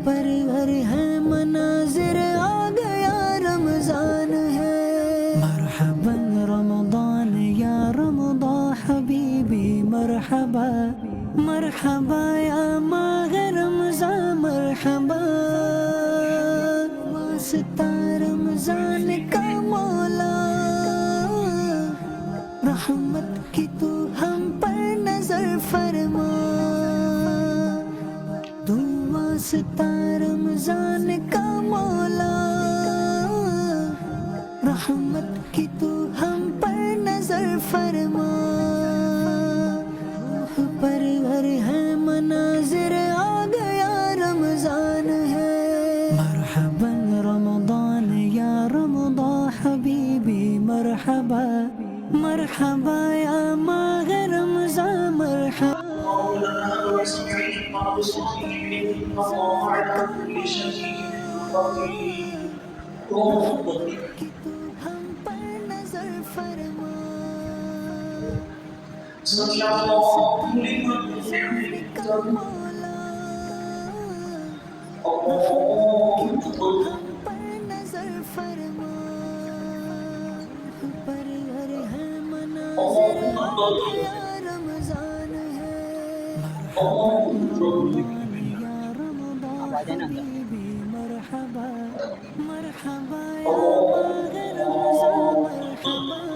پرور ہے مناظر آ گیا رمضان ہے مرحبا رمضان یا رمضان حبیبی مرحبا مرحبا یا ماہ رمضان مرحبا واسطہ رمضان کا مولا رحمت کی تو ہم پر نظر فرما تو واسطہ رمضان کا مولا رحمت کی تو ہم پر نظر فرما پرور ہے مناظر آ گیا رمضان ہے مرحبا رمضان یا رمضان حبیبی مرحبا مرحبا یا ماہ رمضان مرحبا مولانا واسمعي ما بصحيح الله على كل شيء قدير کہ تو ہم پر نظر فرما سمع الله لمن حمده مولا الله کہ تو أكبر ہم پر نظر فرما پرور ہے مناظر آ گیا رمضان ہے الله أكبر یا رمضان حبیبی مرحبا مرحبا یا ماہ رمضان مرحبا